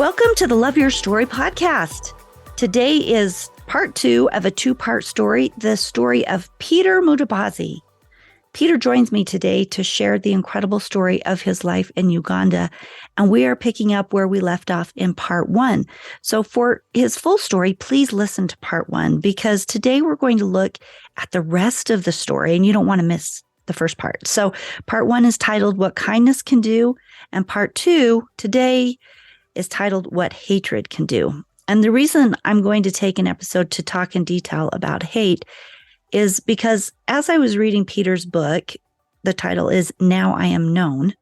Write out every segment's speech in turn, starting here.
Welcome to the Love Your Story podcast. Today is part 2 of a 2-part story, the story of Peter Mutabazi. Peter joins me today to share the incredible story of his life in Uganda, and we are picking up where we left off in part 1. So for his full story, please listen to part 1, because today we're going to look at the rest of the story, and you don't want to miss the first part. So part 1 is titled What Kindness Can Do, and part 2 today is titled What Hatred Can Do. And the reason I'm going to take an episode to talk in detail about hate is because as I was reading Peter's book, the title is Now I Am Known,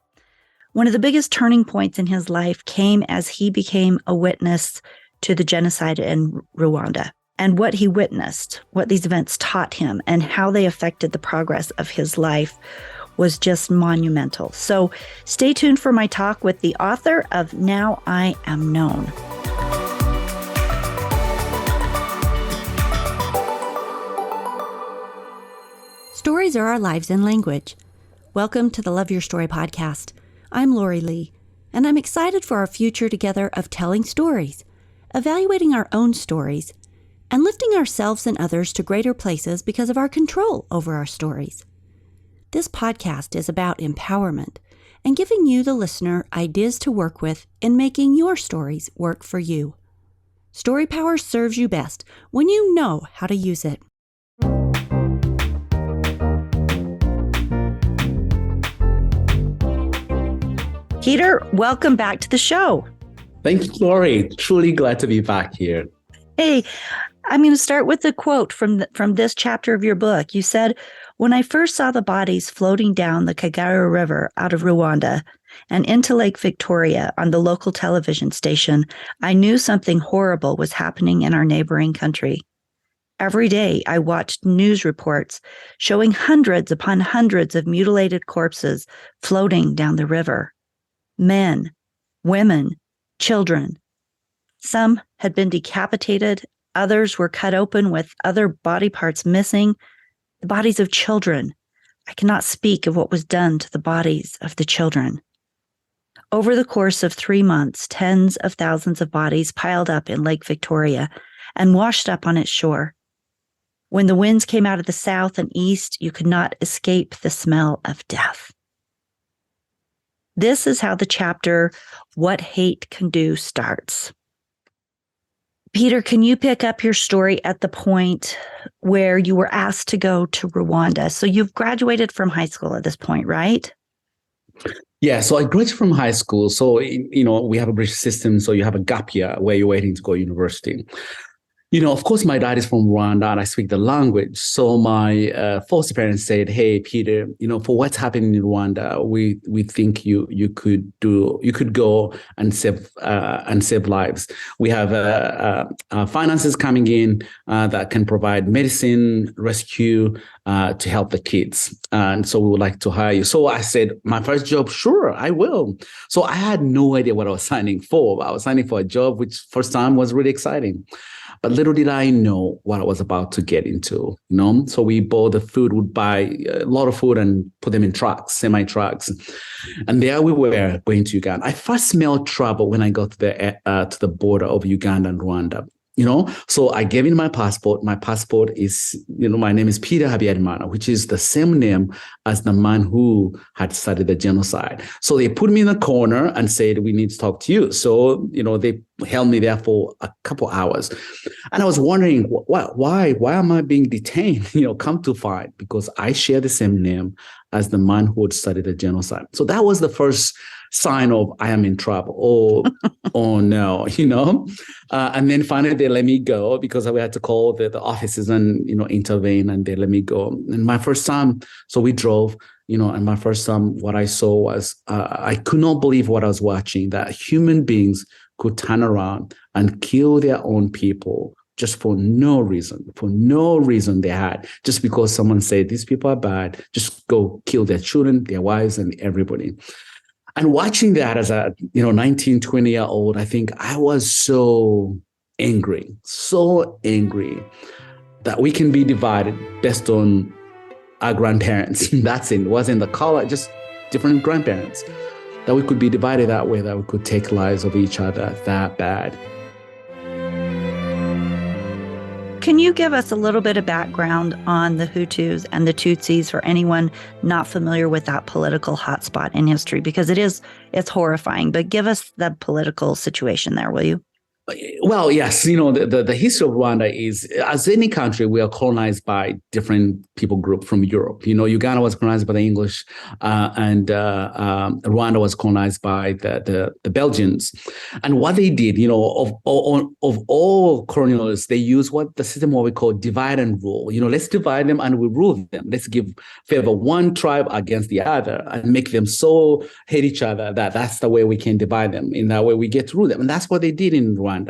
one of the biggest turning points in his life came as he became a witness to the genocide in Rwanda, and what he witnessed, what these events taught him, and how they affected the progress of his life was just monumental. So stay tuned for my talk with the author of Now I Am Known. Stories are our lives in language. Welcome to the Love Your Story podcast. I'm Lori Lee, and I'm excited for our future together of telling stories, evaluating our own stories, and lifting ourselves and others to greater places because of our control over our stories. This podcast is about empowerment and giving you, the listener, ideas to work with in making your stories work for you. Story power serves you best when you know how to use it. Peter, welcome back to the show. Thank you, Lori. Truly glad to be back here. Hey, I'm going to start with a quote from this chapter of your book. You said, "When I first saw the bodies floating down the Kagera River out of Rwanda and into Lake Victoria on the local television station, I knew something horrible was happening in our neighboring country. Every day I watched news reports showing hundreds upon hundreds of mutilated corpses floating down the river. Men, women, children. Some had been decapitated, others were cut open with other body parts missing. The bodies of children. I cannot speak of what was done to the bodies of the children. Over the course of 3 months, tens of thousands of bodies piled up in Lake Victoria and washed up on its shore. When the winds came out of the south and east, you could not escape the smell of death." This is how the chapter, What Hate Can Do, starts. Peter, can you pick up your story at the point where you were asked to go to Rwanda? So you've graduated from high school at this point, right? Yeah, so I graduated from high school. So, we have a British system. So you have a gap year where you're waiting to go to university. Of course, my dad is from Rwanda and I speak the language. So my foster parents said, "Hey, Peter, for what's happening in Rwanda, we think you could go and save lives. We have finances coming in that can provide medicine, rescue to help the kids. And so we would like to hire you." So I said, my first job, sure, I will. So I had no idea what I was signing for. I was signing for a job, which first time was really exciting. But little did I know what I was about to get into, So we bought the food, would buy a lot of food and put them in trucks, semi-trucks. And there we were going to Uganda. I first smelled trouble when I got to the border of Uganda and Rwanda. So I gave in my passport. My passport is, my name is Peter Habyarimana, which is the same name as the man who had started the genocide. So they put me in a corner and said, "We need to talk to you." So, they held me there for a couple hours. And I was wondering, why am I being detained? Come to find, because I share the same name as the man who had started the genocide. So that was the first sign of I am in trouble. Oh no, and then finally they let me go because we had to call the offices and, intervene, and they let me go. And my first time, so we drove, and my first time, what I saw was, I could not believe what I was watching, that human beings could turn around and kill their own people just for no reason they had, just because someone said, "These people are bad, just go kill their children, their wives, and everybody." And watching that as a 19, 20-year-old, I think I was so angry that we can be divided based on our grandparents. That's it. It wasn't the color, just different grandparents. that we could be divided that way, that we could take lives of each other that bad. Can you give us a little bit of background on the Hutus and the Tutsis for anyone not familiar with that political hotspot in history? Because it's horrifying, but give us the political situation there, will you? Well, yes, the history of Rwanda is, as any country, we are colonized by different people group from Europe. Uganda was colonized by the English, and Rwanda was colonized by the Belgians. And what they did, of all colonialists, they use the system what we call divide and rule. Let's divide them and we rule them. Let's favor one tribe against the other and make them so hate each other that's the way we can divide them. In that way, we get to rule them. And that's what they did in Rwanda.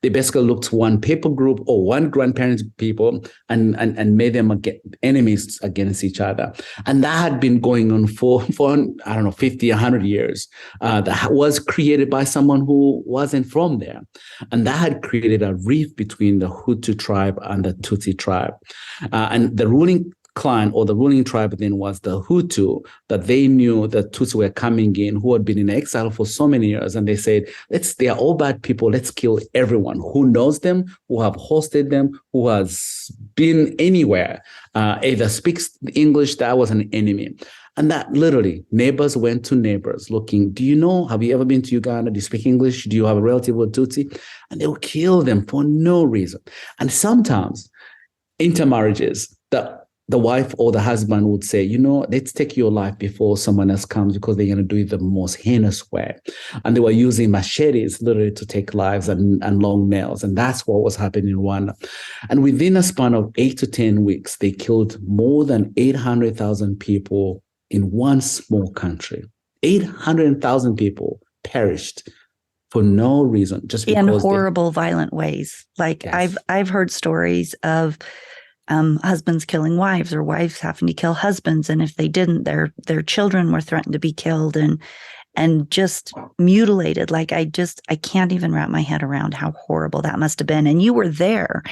They basically looked to one people group or one grandparent people and made them enemies against each other. And that had been going on for I don't know, 50, 100 years. That was created by someone who wasn't from there. And that had created a rift between the Hutu tribe and the Tutsi tribe. And the ruling clan or the ruling tribe then was the Hutu, that they knew the Tutsi were coming in, who had been in exile for so many years. And they said, they are all bad people. Let's kill everyone who knows them, who have hosted them, who has been anywhere, either speaks English. That was an enemy. And that literally, neighbors went to neighbors looking, have you ever been to Uganda? Do you speak English? Do you have a relative with Tutsi? And they would kill them for no reason. And sometimes intermarriages, the wife or the husband would say, let's take your life before someone else comes, because they're going to do it the most heinous way. And they were using machetes literally to take lives and long nails. And that's what was happening in Rwanda. And within a span of 8 to 10 weeks, they killed more than 800,000 people in one small country. 800,000 people perished for no reason, just because in horrible, violent ways. Like, yes. I've heard stories of husbands killing wives, or wives having to kill husbands, and if they didn't, their children were threatened to be killed and just mutilated. Like, I can't even wrap my head around how horrible that must have been. And you were there,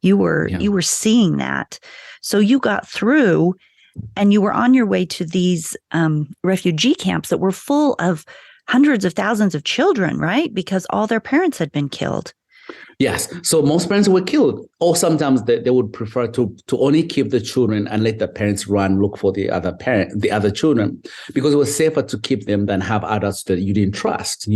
you were seeing that, so you got through, and you were on your way to these refugee camps that were full of hundreds of thousands of children, right? Because all their parents had been killed. Yes. So most parents were killed, or sometimes they would prefer to only keep the children and let the parents look for the other children, because it was safer to keep them than have adults that you didn't trust,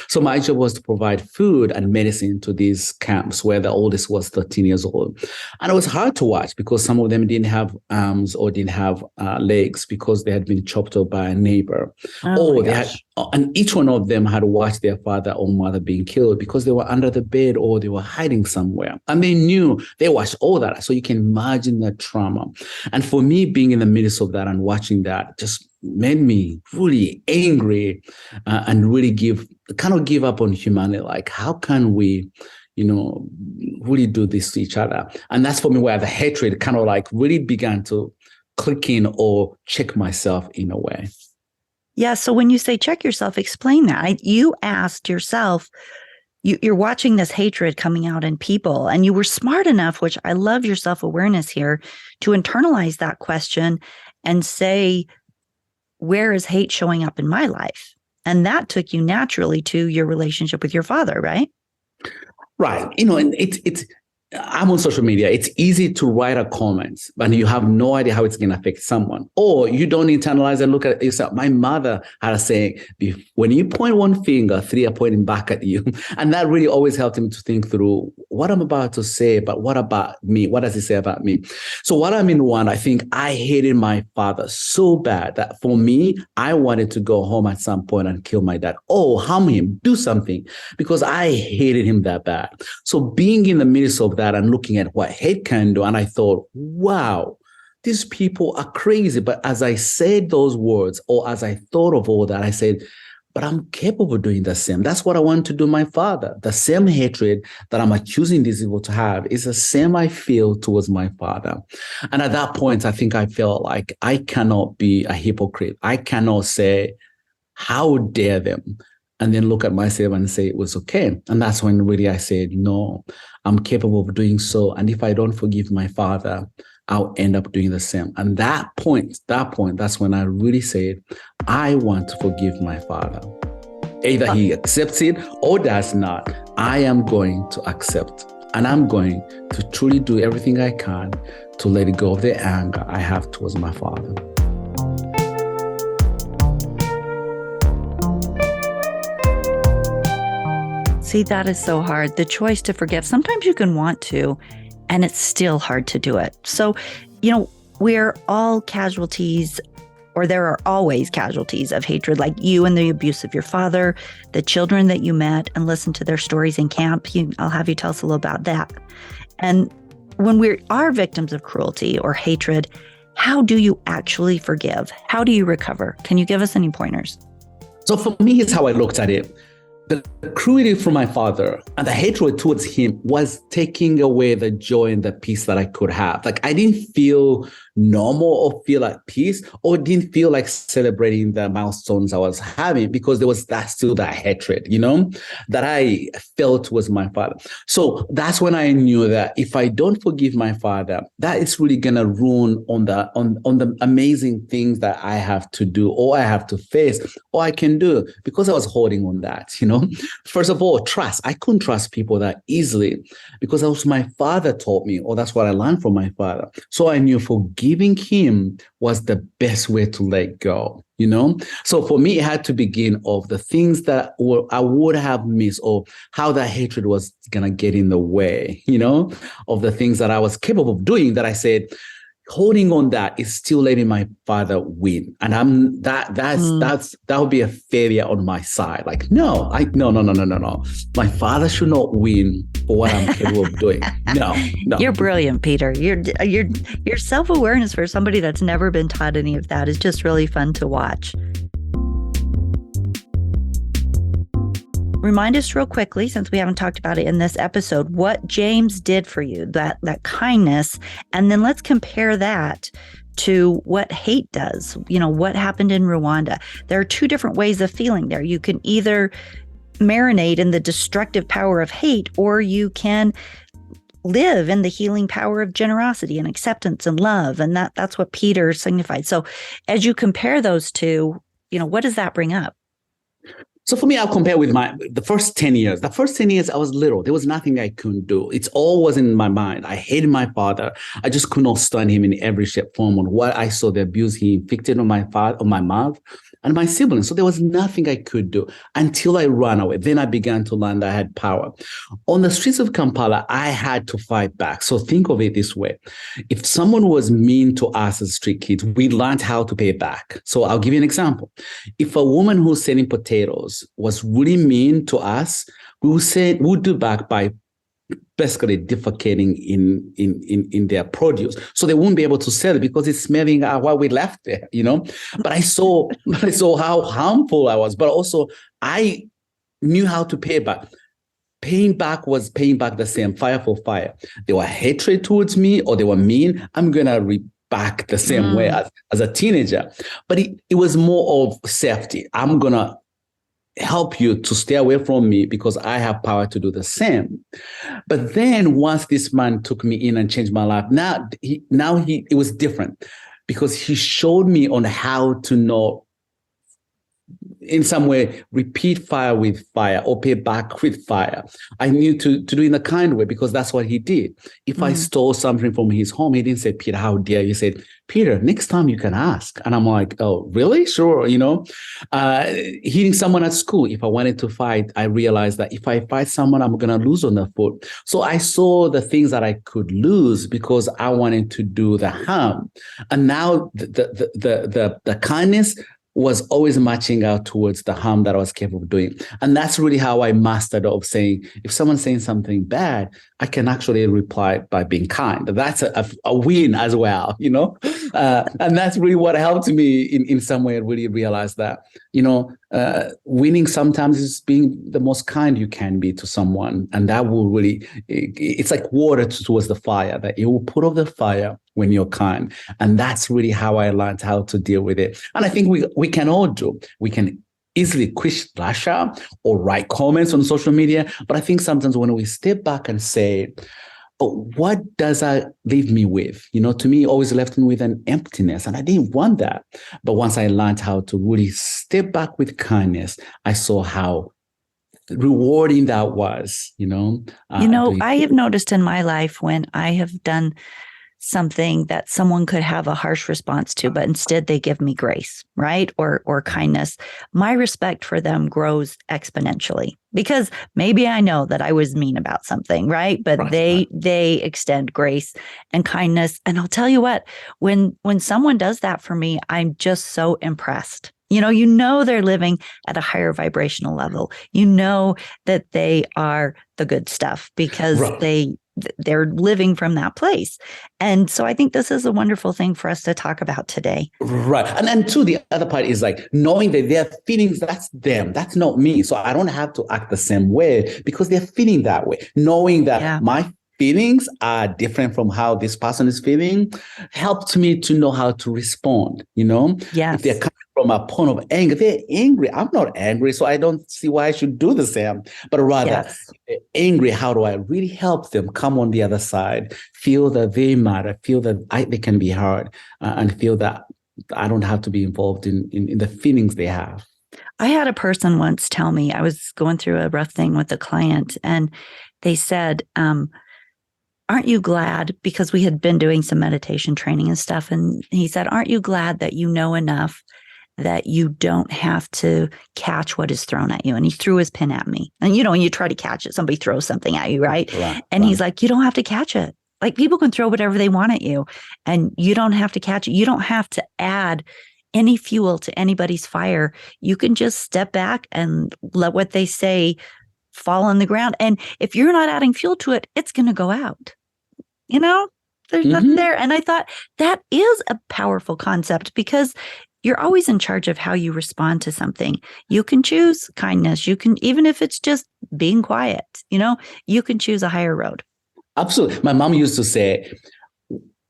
So my job was to provide food and medicine to these camps where the oldest was 13 years old. And it was hard to watch because some of them didn't have arms or didn't have legs because they had been chopped off by a neighbor. And each one of them had watched their father or mother being killed because they were under the bed or they were hiding somewhere. And they watched all that. So you can imagine the trauma. And for me, being in the midst of that and watching that just made me really angry and really give up on humanity. Like, how can we, really do this to each other? And that's for me where the hatred kind of like really began to click in or check myself in a way. Yeah. So when you say check yourself, explain that. You asked yourself, you're watching this hatred coming out in people, and you were smart enough, which I love your self-awareness here, to internalize that question and say, where is hate showing up in my life? And that took you naturally to your relationship with your father, right? Right. And I'm on social media. It's easy to write a comment, but you have no idea how it's going to affect someone. Or you don't internalize and look at yourself. My mother had a saying, when you point one finger, 3 are pointing back at you. And that really always helped me to think through what I'm about to say, but what about me? What does it say about me? So while I'm in Rwanda, I think I hated my father so bad that for me, I wanted to go home at some point and kill my dad. Oh, harm him, do something, because I hated him that bad. So being in the midst of that and looking at what hate can do, and I thought, wow, these people are crazy. But as I said those words, or as I thought of all that, I said, but I'm capable of doing the same. That's what I want to do my father. The same hatred that I'm accusing these people to have is the same I feel towards my father. And at that point, I think I felt like I cannot be a hypocrite. I cannot say, how dare them? and then look at myself and say it was okay. And that's when really I said, no, I'm capable of doing so. And if I don't forgive my father, I'll end up doing the same. And that point, that's when I really said, I want to forgive my father. Either he accepts it or does not. I am going to accept. And I'm going to truly do everything I can to let go of the anger I have towards my father. See, that is so hard. The choice to forgive. Sometimes you can want to, and it's still hard to do it. So, we're all casualties, or there are always casualties of hatred, like you and the abuse of your father, the children that you met and listened to their stories in camp. I'll have you tell us a little about that. And when we are victims of cruelty or hatred, how do you actually forgive? How do you recover? Can you give us any pointers? So for me, here's how I looked at it. The cruelty from my father and the hatred towards him was taking away the joy and the peace that I could have. Like, I didn't feel normal or feel at peace, or didn't feel like celebrating the milestones I was having, because there was still that hatred, that I felt was my father. So that's when I knew that if I don't forgive my father, that is really gonna ruin on the amazing things that I have to do, or I have to face, or I can do, because I was holding on that, First of all, trust. I couldn't trust people that easily, because that was my father taught me, or that's what I learned from my father. So I knew forgiving him was the best way to let go, So for me, it had to begin of the things that I would have missed, or how that hatred was going to get in the way, of the things that I was capable of doing, that I said, holding on that is still letting my father win. And that would be a failure on my side. Like, no. My father should not win for what I'm capable of doing. No. You're brilliant, Peter. Your self-awareness for somebody that's never been taught any of that is just really fun to watch. Remind us real quickly, since we haven't talked about it in this episode, what James did for you, that kindness, and then let's compare that to what hate does. What happened in Rwanda. There are two different ways of feeling there. You can either marinate in the destructive power of hate, or you can live in the healing power of generosity and acceptance and love. And that's what Peter signified. So as you compare those two, what does that bring up? So for me, I'll compare with the first 10 years. The first 10 years, I was little. There was nothing I couldn't do. It's all was in my mind. I hated my father. I just could not stand him in every shape, form, on what I saw, the abuse he inflicted on my father, on my mother, and my siblings. So there was nothing I could do until I ran away. Then I began to learn that I had power. On the streets of Kampala, I had to fight back. So think of it this way. If someone was mean to us as street kids, we learned how to pay back. So I'll give you an example. If a woman who's selling potatoes was really mean to us, we'll do back by basically defecating in their produce, so they won't be able to sell it because it's smelling what we left there, But I saw how harmful I was, but also I knew how to pay back. Paying back was paying back the same, fire for fire. They were hatred towards me, or they were mean. I'm gonna back the same way as a teenager, but it was more of safety. I'm gonna help you to stay away from me because I have power to do the same. But then once this man took me in and changed my life, it was different, because he showed me on how to not, in some way, repeat fire with fire or pay back with fire. I knew to do it in a kind way, because that's what he did. If I stole something from his home, he didn't say, Peter, how dare you? He said, Peter, next time you can ask. And I'm like, oh, really? Sure. Hitting someone at school. If I wanted to fight, I realized that if I fight someone, I'm going to lose on the foot. So I saw the things that I could lose because I wanted to do the harm. And now the kindness was always matching out towards the harm that I was capable of doing. And that's really how I mastered of saying, if someone's saying something bad, I can actually reply by being kind. That's a win as well, and that's really what helped me in some way really realize that, winning sometimes is being the most kind you can be to someone. And that will really, it's like water towards the fire, that it will put off the fire when you're kind. And that's really how I learned how to deal with it. And I think we can all do. We can easily quick lash out or write comments on social media. But I think sometimes when we step back and say, oh, what does that leave me with? To me, it always left me with an emptiness, and I didn't want that. But once I learned how to really step back with kindness, I saw how rewarding that was, I have noticed in my life when I have done something that someone could have a harsh response to, but instead they give me grace, right? Or kindness. My respect for them grows exponentially because maybe I know that I was mean about something, right? But they extend grace and kindness. And I'll tell you what, when someone does that for me, I'm just so impressed. They're living at a higher vibrational level. That they are the good stuff because they're living from that place. And so I think this is a wonderful thing for us to talk about today. Right. And two, the other part is like knowing that their feelings, that's them. That's not me. So I don't have to act the same way because they're feeling that way. Knowing that my feelings are different from how this person is feeling helped me to know how to respond, Yes. If they're coming from a point of anger, they're angry. I'm not angry, so I don't see why I should do the same. But rather, if they're angry, how do I really help them come on the other side, feel that they matter, feel that they can be heard, and feel that I don't have to be involved in the feelings they have. I had a person once tell me, I was going through a rough thing with a client, and they said, aren't you glad, because we had been doing some meditation training and stuff, and he said, aren't you glad that you know enough that you don't have to catch what is thrown at you? And he threw his pen at me. And when you try to catch it, somebody throws something at you, right? He's like, you don't have to catch it. Like, people can throw whatever they want at you, and you don't have to catch it. You don't have to add any fuel to anybody's fire. You can just step back and let what they say fall on the ground. And if you're not adding fuel to it, it's going to go out. There's nothing there. And I thought that is a powerful concept because you're always in charge of how you respond to something. You can choose kindness. You can, even if it's just being quiet, you can choose a higher road. Absolutely. My mom used to say,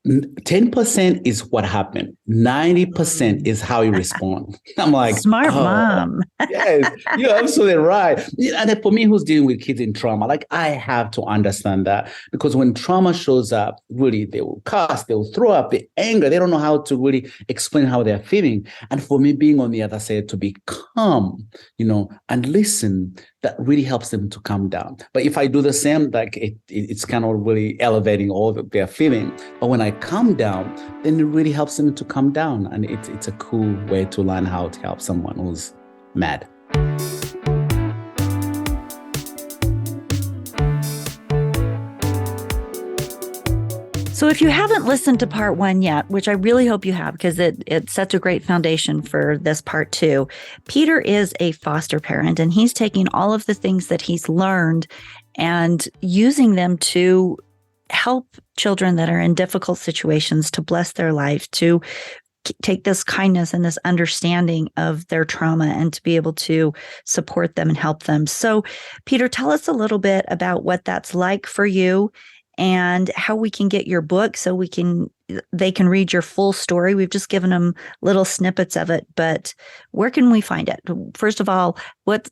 10% is what happened. 90% is how you respond. I'm like, smart mom. Yes, you're absolutely right. And then for me, who's dealing with kids in trauma, like, I have to understand that, because when trauma shows up, really, they will cuss, they will throw up, the anger, they don't know how to really explain how they're feeling. And for me, being on the other side, to be calm, and listen, that really helps them to calm down. But if I do the same, like, it's kind of really elevating all that they're feeling. But when I calm down, then it really helps them to calm down. And it's a cool way to learn how to help someone who's mad. So if you haven't listened to part 1 yet, which I really hope you have, because it sets a great foundation for this part 2, Peter is a foster parent, and he's taking all of the things that he's learned and using them to help children that are in difficult situations, to bless their life, to take this kindness and this understanding of their trauma and to be able to support them and help them. So, Peter, tell us a little bit about what that's like for you and how we can get your book so they can read your full story. We've just given them little snippets of it, but where can we find it? First of all,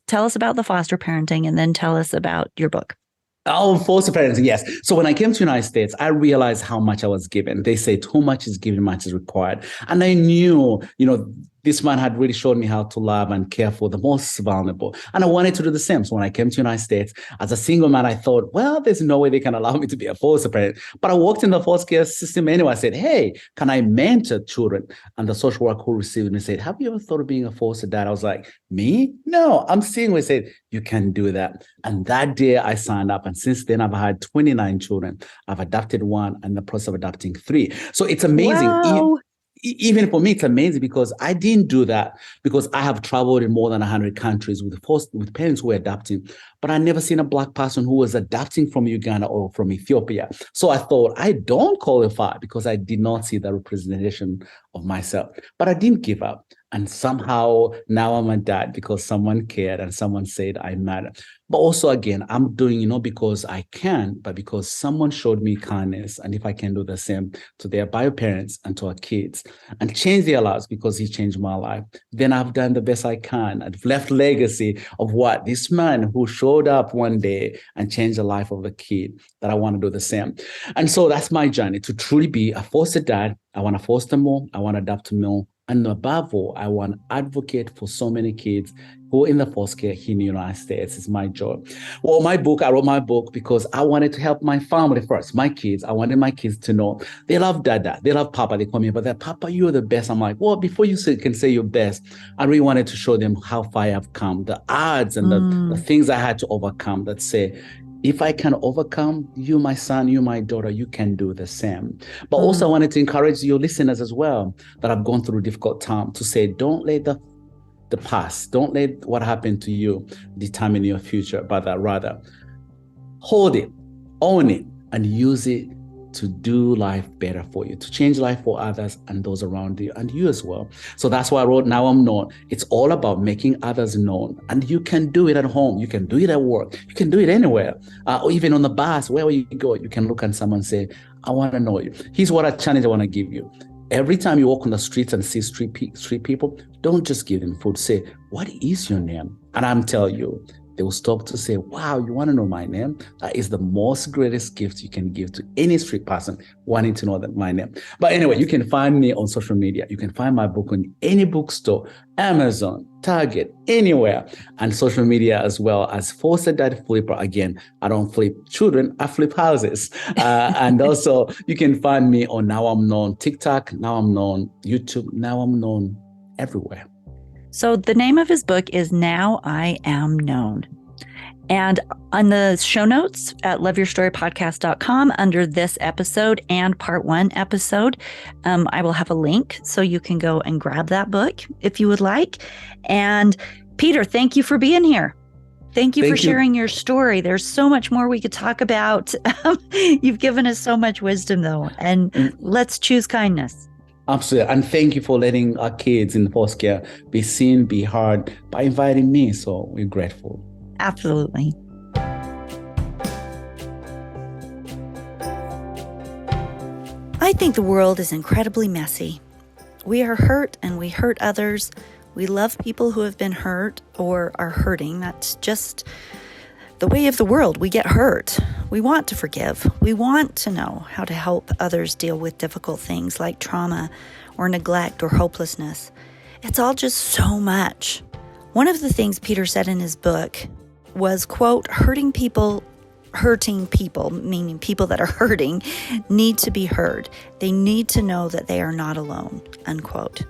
tell us about the foster parenting, and then tell us about your book. Oh, foster parenting, yes. So when I came to the United States, I realized how much I was given. They say too much is given, much is required. And I knew, this man had really shown me how to love and care for the most vulnerable. And I wanted to do the same. So when I came to the United States, as a single man, I thought, well, there's no way they can allow me to be a foster parent. But I walked in the foster care system anyway. I said, hey, can I mentor children? And the social worker who received me said, have you ever thought of being a foster dad? I was like, me? No, I'm single. He said, you can do that. And that day I signed up. And since then, I've had 29 children. I've adopted 1 and in the process of adopting 3. So it's amazing. Wow. Even for me, it's amazing because I didn't do that because I have traveled in more than 100 countries with parents who were adopting, but I never seen a Black person who was adopting from Uganda or from Ethiopia. So I thought I don't qualify because I did not see the representation of myself, but I didn't give up. And somehow now I'm a dad because someone cared and someone said I matter. But also, again, I'm doing, because I can, but because someone showed me kindness. And if I can do the same to their bio parents and to our kids and change their lives because he changed my life, then I've done the best I can. I've left legacy of what this man who showed up one day and changed the life of a kid, that I want to do the same. And so that's my journey, to truly be a foster dad. I want to foster more. I want to adopt more. And above all, I want to advocate for so many kids who are in the foster care here in the United States. It's my job. Well, I wrote my book because I wanted to help my family first, my kids. I wanted my kids to know they love Dada, they love Papa. They call me, but that Papa, you're the best. I'm like, well, before you can say you're best, I really wanted to show them how far I've come, the odds and the things I had to overcome that say, if I can overcome, you, my son, you, my daughter, you can do the same. But also I wanted to encourage your listeners as well that have gone through a difficult time to say, don't let the past, don't let what happened to you determine your future, but rather hold it, own it, and use it to do life better for you, to change life for others and those around you and you as well. So that's why I wrote Now I'm Known. It's all about making others known. And you can do it at home. You can do it at work. You can do it anywhere. Or even on the bus, wherever you go, you can look at someone and say, I want to know you. Here's what a challenge I want to give you. Every time you walk on the streets and see street people, don't just give them food. Say, what is your name? And I'm telling you, they will stop to say, wow, you want to know my name? That is the most greatest gift you can give to any street person wanting to know my name. But anyway, you can find me on social media. You can find my book on any bookstore, Amazon, Target, anywhere, and social media as well as Foster Dad Flipper. Again, I don't flip children, I flip houses. And also you can find me on Now I'm Known TikTok, Now I'm Known YouTube, Now I'm Known everywhere. So the name of his book is Now I Am Known. And on the show notes at loveyourstorypodcast.com under this episode and part 1 episode, I will have a link so you can go and grab that book if you would like. And Peter, thank you for being here. Thank you for sharing your story. There's so much more we could talk about. You've given us so much wisdom, though, and let's choose kindness. Absolutely. And thank you for letting our kids in foster care be seen, be heard by inviting me. So we're grateful. Absolutely. I think the world is incredibly messy. We are hurt and we hurt others. We love people who have been hurt or are hurting. That's just the way of the world. We get hurt. We want to forgive. We want to know how to help others deal with difficult things like trauma or neglect or hopelessness. It's all just so much. One of the things Peter said in his book was, quote, hurting people, meaning people that are hurting, need to be heard. They need to know that they are not alone, unquote.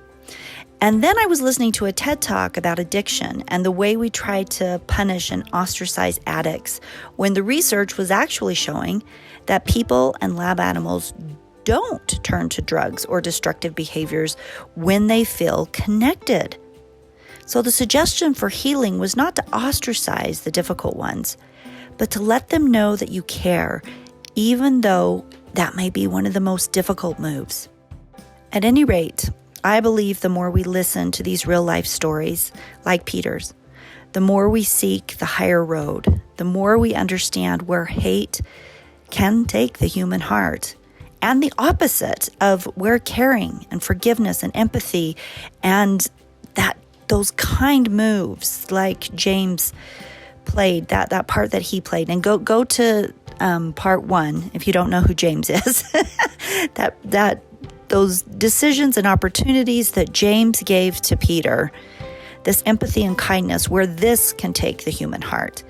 And then I was listening to a TED Talk about addiction and the way we try to punish and ostracize addicts, when the research was actually showing that people and lab animals don't turn to drugs or destructive behaviors when they feel connected. So the suggestion for healing was not to ostracize the difficult ones, but to let them know that you care, even though that may be one of the most difficult moves. At any rate, I believe the more we listen to these real-life stories, like Peter's, the more we seek the higher road, the more we understand where hate can take the human heart, and the opposite of where caring and forgiveness and empathy and those kind moves like James played, that part that he played. And go to part 1 if you don't know who James is. Those decisions and opportunities that James gave to Peter, this empathy and kindness, where this can take the human heart.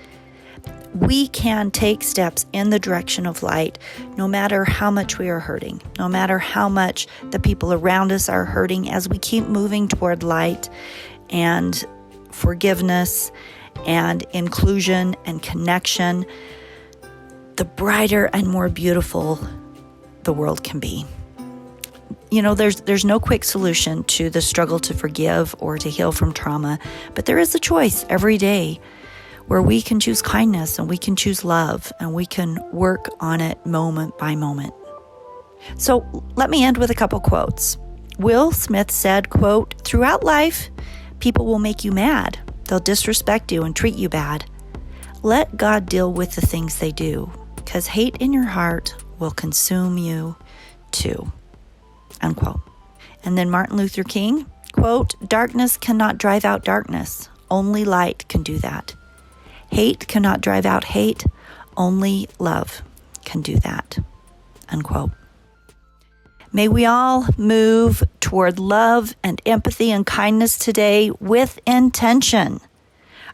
We can take steps in the direction of light, no matter how much we are hurting, no matter how much the people around us are hurting, as we keep moving toward light and forgiveness and inclusion and connection, the brighter and more beautiful the world can be. You know, there's no quick solution to the struggle to forgive or to heal from trauma, but there is a choice every day where we can choose kindness and we can choose love and we can work on it moment by moment. So let me end with a couple quotes. Will Smith said, quote, "Throughout life, people will make you mad. They'll disrespect you and treat you bad. Let God deal with the things they do, because hate in your heart will consume you too," unquote. And then Martin Luther King, quote, "Darkness cannot drive out darkness. Only light can do that. Hate cannot drive out hate. Only love can do that," unquote. May we all move toward love and empathy and kindness today with intention.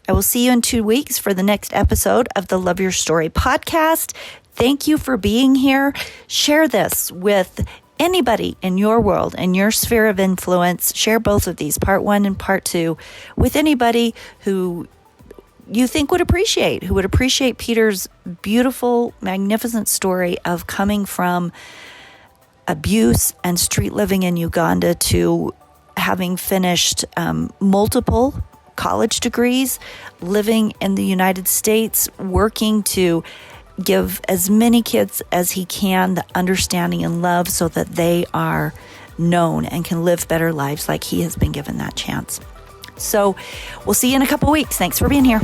I will see you in 2 weeks for the next episode of the Love Your Story podcast. Thank you for being here. Share this with anybody in your world and your sphere of influence. Share both of these, part 1 and part 2, with anybody who you think would appreciate Peter's beautiful, magnificent story of coming from abuse and street living in Uganda to having finished multiple college degrees, living in the United States, working to give as many kids as he can the understanding and love so that they are known and can live better lives like he has been given that chance. So we'll see you in a couple weeks. Thanks for being here.